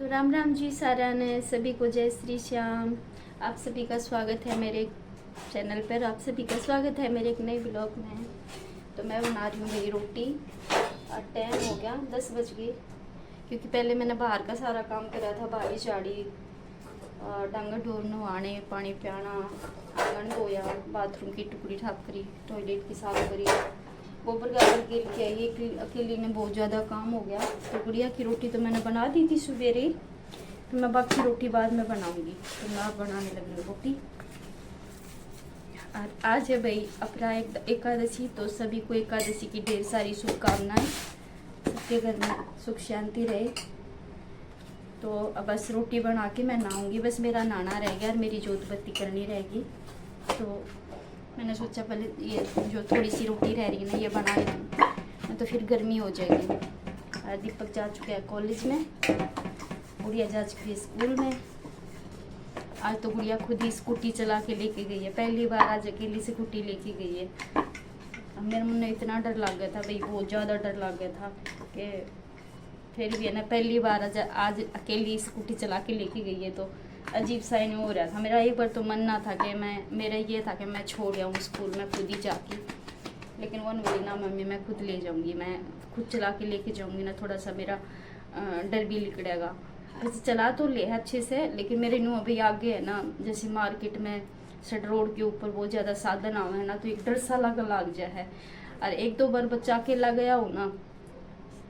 तो राम राम जी सारा ने सभी को जय श्री श्याम। आप सभी का स्वागत है मेरे चैनल पर, आप सभी का स्वागत है मेरे एक नए ब्लॉग में। तो मैं बना रही हूँ मेरी रोटी और टाइम हो गया 10 बज गए, क्योंकि पहले मैंने बाहर का सारा काम करा था, बाड़ी शाड़ी डंगर ढोर नहवाने, पानी पियाना, आंगन धोया, बाथरूम की टुकड़ी ठाप करी, टॉयलेट की साफ करी, गोबर गाबर गिर के आई। अकेली ने बहुत ज़्यादा काम हो गया। तो गुड़िया की रोटी तो मैंने बना दी थी सवेरे, तो मैं बाकी रोटी बाद में बनाऊंगी। तो मैं अब बनाने लगी रोटी। और आज है भाई अपना एकादशी, तो सभी को एकादशी की ढेर सारी शुभकामनाएं। सबके घर में सुख शांति रहे। तो अब बस रोटी बना के मैं नहाऊंगी, बस मेरा नहाना रह गया और मेरी जोत बत्ती करनी रहेगी। तो मैंने सोचा पहले ये जो थोड़ी सी रोटी रह रही है ना, ये बना लूँ, तो फिर गर्मी हो जाएगी। और दीपक जा चुका है कॉलेज में, गुड़िया जा चुकी है स्कूल में। आज तो गुड़िया खुद ही स्कूटी चला के लेके गई है, पहली बार आज अकेली स्कूटी लेके गई है। अब मेरे मन में इतना डर लग गया था भाई, बहुत ज़्यादा डर लग गया था कि फिर भी है ना, पहली बार आज अकेली स्कूटी चला के लेके गई है, तो अजीब सा ही हो रहा था। मेरा एक बार तो मन ना था कि मेरा ये था कि मैं छोड़ आऊँ स्कूल में खुद ही जाके, लेकिन वो बोली ना मम्मी मैं खुद ले जाऊँगी, मैं खुद चला के लेके जाऊँगी ना, थोड़ा सा मेरा डर भी निकलेगा। वैसे चला तो ले है अच्छे से, लेकिन मेरे नू अभी आगे है ना, जैसे मार्केट में सड़ रोड के ऊपर बहुत ज़्यादा साधन आवे है ना, तो एक डर सा लग जाए है। और एक दो बार बच्चा अकेला गया हो ना,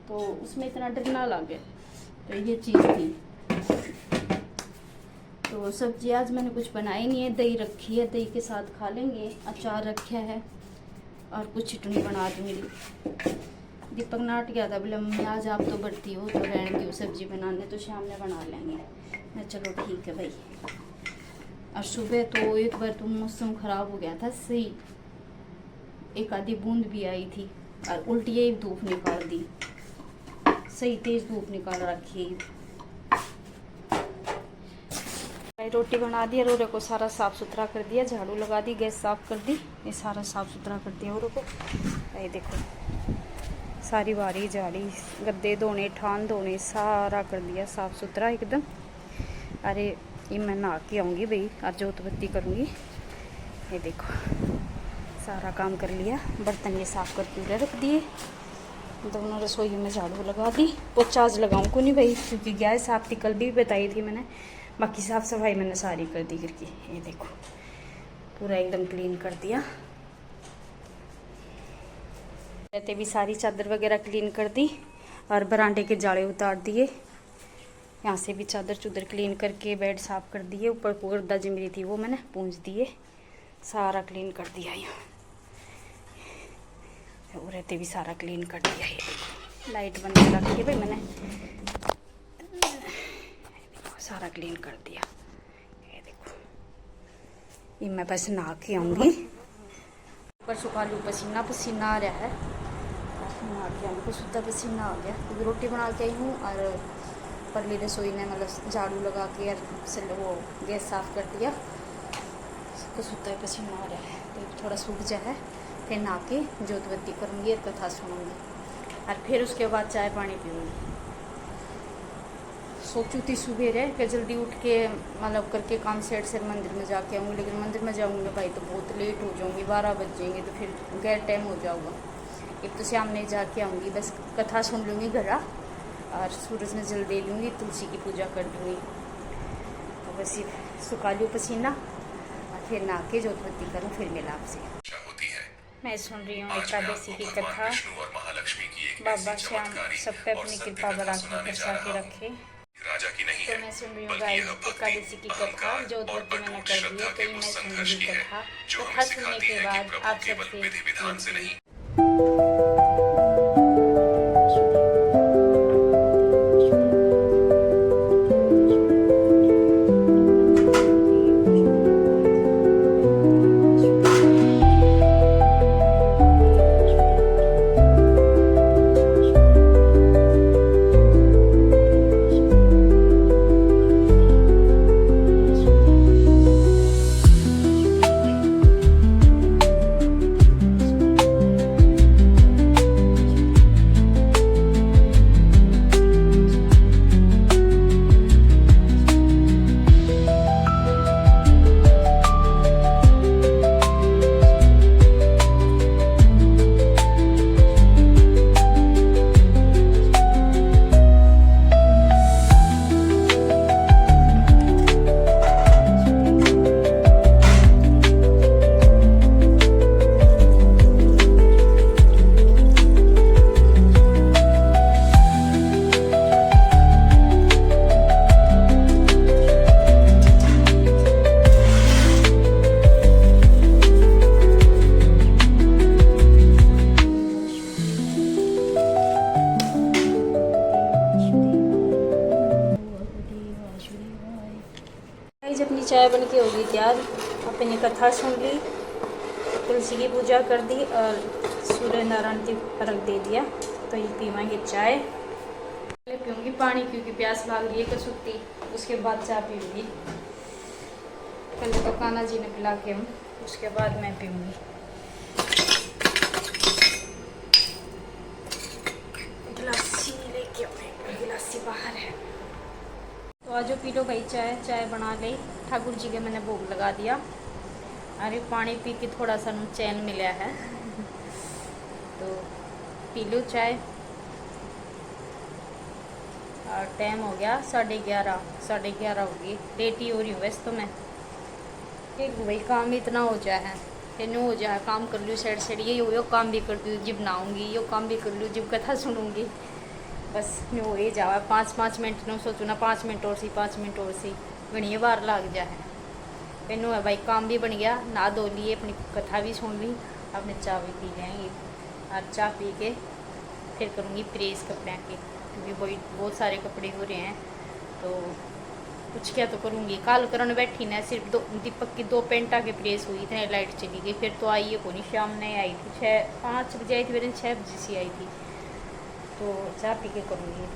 तो उसमें इतना डर ना लगे। तो ये चीज़ थी। तो सब्जी आज मैंने कुछ बनाई नहीं है, दही रखी है, दही के साथ खा लेंगे। अचार रखा है और कुछ चटनी बना दूँगी। दीपक नाट गया था, बोले मम्मी आज आप तो बढ़ती हो तो रहने दो सब्जी बनाने, तो शाम में बना लेंगे। मैं चलो ठीक है भाई। और सुबह तो एक बार तो मौसम ख़राब हो गया था सही, एक आधी बूंद भी आई थी और उल्टी ही धूप निकाल दी, सही तेज़ धूप निकाल रखी। रोटी बना दी, रोरे को सारा साफ़ सुथरा कर दिया, झाड़ू लगा दी, गैस साफ़ कर दी, ये सारा साफ़ सुथरा कर दिया। औरों को ये देखो सारी बारी झाड़ी, गद्दे धोने, ठान धोने, सारा कर दिया साफ़ सुथरा एकदम। अरे ये मैं नहा के आऊँगी भाई और जोत बत्ती करूँगी। ये देखो सारा काम कर लिया, बर्तन ये साफ़ कर पूरे रख दिए, दोनों रसोई में झाड़ू लगा दी। पोछा आज लगाऊँ को नहीं भाई, क्योंकि गैस साफ थी, कल भी बताई थी मैंने। बाकी साफ़ सफाई मैंने सारी कर दी करके। ये देखो पूरा एकदम क्लीन कर दिया। रहते भी सारी चादर वगैरह क्लीन कर दी और बरांडे के जाले उतार दिए। यहाँ से भी चादर चुदर क्लीन करके बेड साफ़ कर दिए। ऊपर पर्दा जो मेरी थी वो मैंने पूंछ दिए, सारा क्लीन कर दिया। यहाँ वो रहते भी सारा क्लीन कर दिया। ये देखो लाइट बंद कर रखी है भाई मैंने, सारा क्लीन कर दिया। ये देखो ये मैं बस नहा के आऊँगी। ऊपर सुखालू पसीना पसीना आ रहा है, नहा के आऊँगी, शुद्ध पसीना आ गया क्योंकि रोटी बना के आई हूँ। और परली रसोई ने मतलब झाड़ू लगा के और वो गैस साफ़ कर दिया, तो शुद्ध पसीना आ रहा है। तो थोड़ा सूख जाए फिर नहा के जोत बत्ती करूँगी और कथा सुनूँगी, और फिर उसके बाद चाय पानी पीऊँगी। सोचू थी सुबह कि जल्दी उठ के मतलब करके काम सेट से मंदिर में जाके आऊँगी, लेकिन मंदिर में जाऊँगी भाई तो बहुत लेट हो जाऊँगी, 12 बज जाएंगे, तो फिर गैर टाइम हो जाऊँगा। एक तो शाम में जाके आऊँगी, बस कथा सुन लूँगी घरा और सूरज में जल दे लूँगी, तुलसी की पूजा कर दूँगी। तो बस ये सुखा लूँ पसीना और फिर नहा के जोत बत्ती करूँ, फिर मिला आपसे। मैं सुन रही हूँ एकादशी की कथा। बाबा श्याम सब पे अपनी कृपा बरसा के रखे। तो मैं सुन रही हूँ गाइस एकादशी की कथा, जोत बत्ती मैंने कर दी है, तो मैं सुन रही कथा। कथा सुनने के बाद आप सबसे चाय बन के होगी तैयार। अपनी कथा सुन ली, तुलसी की पूजा कर दी और सूर्य नारायण की अर्घ दे दिया। तो ये पीवाएंगे चाय। पहले पीऊँगी पानी क्योंकि प्यास लग रही है कसुत्ती, उसके बाद चाय पीऊँगी। पहले तो कान्हा जी ने पिला के हूँ, उसके बाद मैं पीऊँगी। गिलासी लेके आए, गिलासी बाहर है। तो आज पी लो भाई चाय। चाय बना ली, ठाकुर जी के मैंने भोग लगा दिया। अरे पानी पी के थोड़ा सा चैन मिला है। तो पी लो चाय। और टाइम हो गया 11:30 होगी। लेट ही हो रही हूँ वैसे तो मैं। एक भाई काम इतना हो जाए है, तेनू हो जाए काम कर लूँ साइड साइड। यो काम भी कर लूँ जब नहाऊँगी, यो काम भी कर लूँ जब कथा सुनूँगी। बस मैं हो ही जावा 5-5 मिनट न सोचू ना, 5 मिनट और सी 5 मिनट और सी घनी बार लग जा है। मैनू है भाई काम भी बन गया, नहा धो लिए, अपनी कथा भी सुन ली, अपने चाय भी पी लेंगे। और चाय पी के फिर करूँगी प्रेस कपड़े के, क्योंकि बहुत सारे कपड़े हो रहे हैं। तो कुछ क्या तो करूँगी। कल करने बैठी ना, सिर्फ दीपक की 2 पेंटा के प्रेस हुई थी, लाइट चली गई। फिर तो आई है को नहीं, शाम नहीं आई थी, 5 बजे आई थी, मेरे 6 बजे से आई थी। तो चाय पी के करूँगी।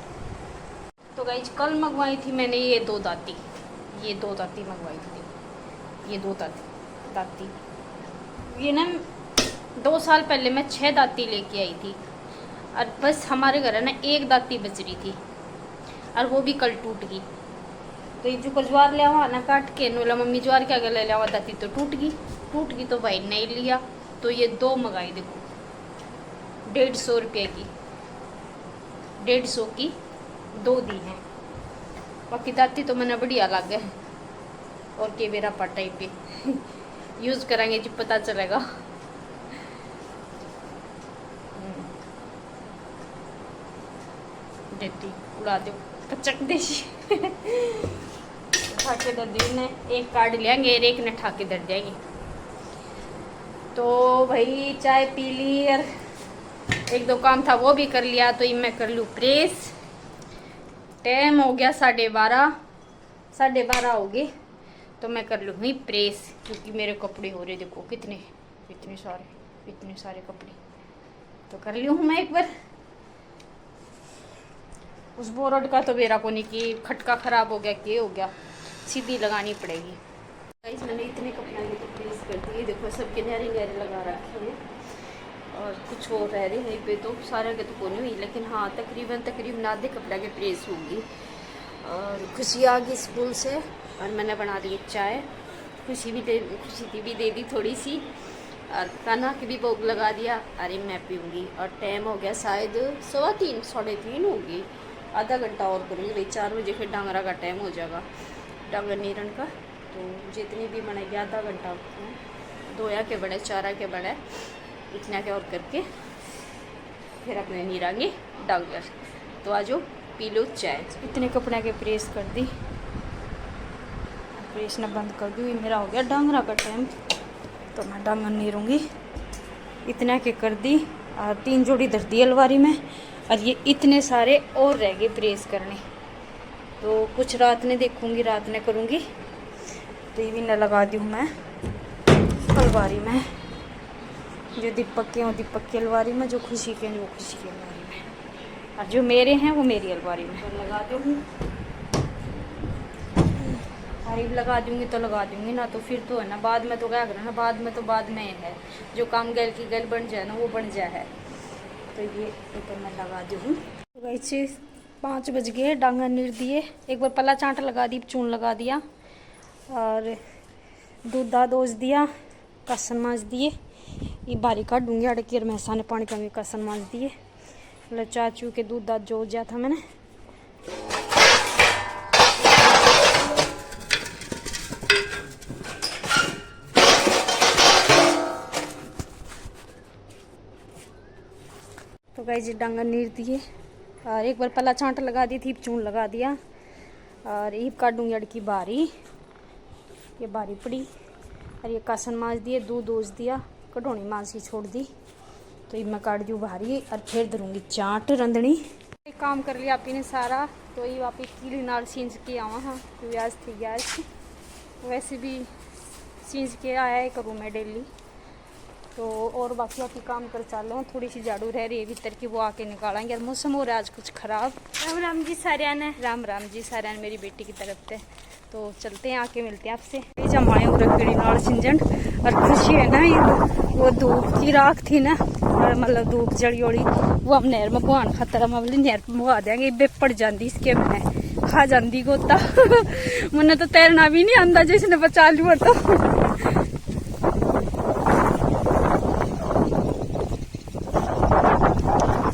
तो गाइस कल मंगवाई थी मैंने ये 2 दाती, मंगवाई थी। ये 2 दाती ये ना 2 साल पहले मैं 6 दाती लेके आई थी। और बस हमारे घर है ना 1 दाती बच रही थी, और वो भी कल टूट गई। तो ये जो कल ज्वार लिया हुआ ना काट के, बोला मम्मी ज्वार क्या गले लिया हुआ दाती, तो टूट गई तो भाई नहीं लिया। तो ये 2 मंगाई, देखो 150 रुपये की, 150 की 2 दी हैं। बाकी दाती तो मैंने बढ़िया लग है। और के मेरा पाटा ही पे यूज़ करेंगे जब पता चलेगा। देती उड़ा दो कचक देशी ठाके दर दी ने, एक कार्ड लेंगे और एक ने ठाके दर देंगे। तो भाई चाय पी ली और 1-2 काम था वो भी कर लिया। तो ये मैं कर लूँ प्रेस। टाइम हो गया 12:30 हो गए। तो मैं कर लूँगी प्रेस, क्योंकि मेरे कपड़े हो रहे देखो इतने सारे कपड़े। तो कर ली हूँ मैं एक बार। उस बोर्ड का तो मेरा को नहीं कि खटका ख़राब हो गया, क्या हो गया, सीधी लगानी पड़ेगी। गाइस मैंने इतने कपड़े की तो प्रेस कर दिए, देखो सबके गहरे लगा रखे हैं। और कुछ और रह रहे हैं पे, तो सारे के तो को नहीं हुई, लेकिन हाँ तकरीबन आधे कपड़े के प्रेस होगी। और खुशी आ गई स्कूल से और मैंने बना दी चाय। खुशी भी दे दी थोड़ी सी, और कान्हा की भी भोग लगा दिया। अरे मैं पीऊँगी। और टाइम हो गया शायद 3:15 3:30 होगी। आधा घंटा और करूँगी भाई, 4 बजे फिर डांगरा का टाइम हो जाएगा, डांगर नीरन का। तो जितनी भी बनेगी आधा घंटा, 2 के बड़े 4 के बड़े, इतना के और करके फिर अपने नीरांगे डांगर। तो आज पी लो चाय। इतने कपड़े के प्रेस कर दी, प्रेस न बंद कर दी। मेरा हो गया डांगरा का टाइम, तो मैं डांगर नीरूँगी। इतना के कर दी और 3 जोड़ी धर दी अलमारी में। और ये इतने सारे और रह गए प्रेस करने, तो कुछ रात ने देखूँगी, रात ने करूँगी। तो ये भी न लगा दी हूँ मैं अलमारी में, जो दीपक के हों दीपक की अलमारी में, जो खुशी के हैं वो खुशी की अलमारी में, और जो मेरे हैं वो मेरी अलमारी में। तो लगा दूँगी, तारीफ लगा दूँगी तो लगा दूँगी ना, तो फिर तो है ना बाद में तो क्या करना, बाद में है जो काम गल की गल बन जाए ना वो बन जाए है। तो ये ऊपर मैं लगा दूँ। तो वैसे 5 बज गए, डांगर नीर दिए, एक बार पला चांटा लगा दी, चून लगा दिया, और दूध दोज दिया, कासन माँज दिए। ये बारी काट दूँगी अड़की, और भैंसा ने पानी का कासन माँज दिए। मतलब चाचू के दूध दाद जो दिया था मैंने। तो गाइस डांगर नीर दिए, और एक बार पला चांटा लगा दी थी, चून लगा दिया। और ईब काट दूँगी अड़की बारी, ये बारी पड़ी। और ये कासन माँज दिए, दूध दोज दिया, कटोनी माँज की छोड़ दी। तो ये मैं काट दी बाहरी, और फिर धरूँगी चाट रंधनी। काम कर लिया आपी ने सारा। तो ये वापस कीली नाल सींच के आवा हाँ, क्योंकि आज थी गैस वैसे भी चीज़ के आया है करूँ मैं डेली तो। और बाकी आपकी काम कर चल रहा हूँ, थोड़ी सी झाड़ू रह रही है भीतर की, वो आके निकालेंगे। और मौसम हो रहा है आज कुछ ख़राब। राम राम जी सारे ने, राम राम जी सारे मेरी बेटी की तरफ से। तो चलते हैं, आके मिलते हैं आपसे। जमाए रखड़ी नाल सिंजन और खुशी है ना, ये वो धूप की राख थी ना, और मतलब धूप जड़ी ओड़ी वो हम नहर में बुहान खतरा बोली नहर बुहा देंगे, इबे पड़ जाती इसके मैंने खा जाती गोता मैंने तो तैरना भी नहीं आंदा, जिसने बचा लिया तो।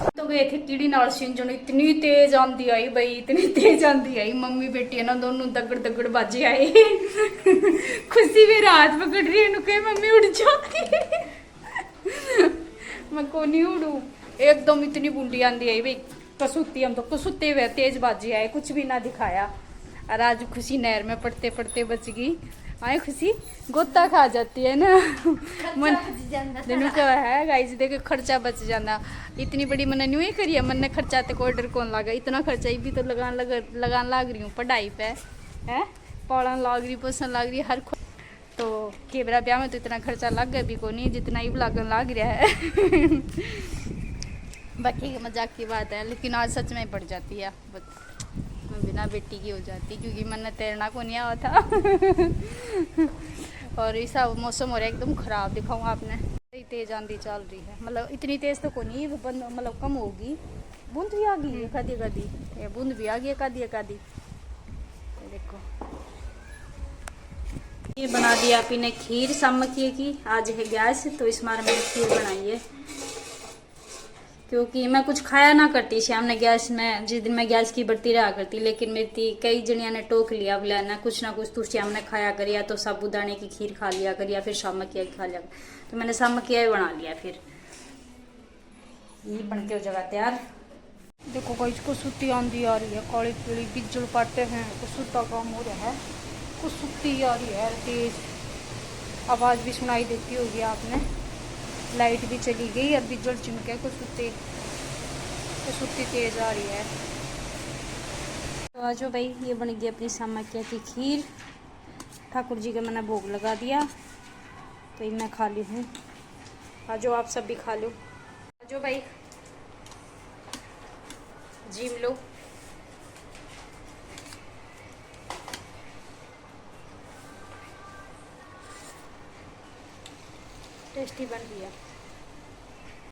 तो गए थे कीड़ी नाल सिंजन, इतनी तेज आंधी आई भाई, इतनी तेज आंधी आई, मम्मी बेटी है ना दोनों दगड़ दगड़ बाजे आए खुशी मेरा हाथ पकड़ रही है, कहे मम्मी उड़ जाती मैं को नहीं उड़ू, एकदम इतनी बूंदी आंधी आई भाई। कसुती हम तो कसुते हुए तेज बाजी आए, कुछ भी ना दिखाया। और आज खुशी नहर में पड़ते पड़ते बच गई। आए खुशी गोता खा जाती है ना मन दोनों क्या है गाइस, देखो खर्चा बच जाना। इतनी बड़ी मन नहीं करी है, मन ने खर्चा तो कोई डर कौन लगा, इतना खर्चा भी तो लगान लाग रही हूँ पढ़ाई पे है, पढ़न लाग रही, पोषण लाग रही हर। तो केवरा ब्याह में तो इतना खर्चा लग गया भी को नहीं जितना ही लागन लाग रहा है बाकी मजाक की बात है, लेकिन आज सच में पड़ जाती है, मैं बिना बेटी की हो जाती, क्योंकि मैंने तैरना को नहीं आया था और ऐसा मौसम हो रहा है एकदम ख़राब, दिखाऊँ आपने तेज आंधी चल रही है, मतलब इतनी तेज़ तो को नहीं, मतलब कम होगी। बूंद भी आ गई एक आधी आधी, बूंद भी आ गई एक आधी देखो। ये बना दिया आपी ने खीर सामकिए की, आज है गैस तो इस बार मैंने खीर बनाई है, क्योंकि मैं कुछ खाया ना करती शाम ने गैस में, जिस दिन मैं गैस की बढ़ती रहा करती, लेकिन मेरी कई जनिया ने टोक लिया बोला ना कुछ तू शाम ने खाया कर, या तो साबूदाने की खीर खा लिया कर या फिर सामकिया खा लिया कर, तो मैंने सामकिया ही बना लिया। फिर ये बन के हो जाएगा तैयार। देखो गाइस को सुती आंधी आ रही है, काली पीली बिजल पाटे हैं, को सुता काम हो रहा है, कुछ सुती आ रही है तेज, आवाज़ भी सुनाई देती होगी आपने, लाइट भी चली गई और बिजल चिमके को सुती तेज आ रही है। तो आज भाई ये बन गई अपनी सामकिया की खीर, ठाकुर जी का मैंने भोग लगा दिया, तो ये मैं खा ली हूँ। आज आप सब भी खा लो, आज भाई जीम लो। टेस्टी बन रही है।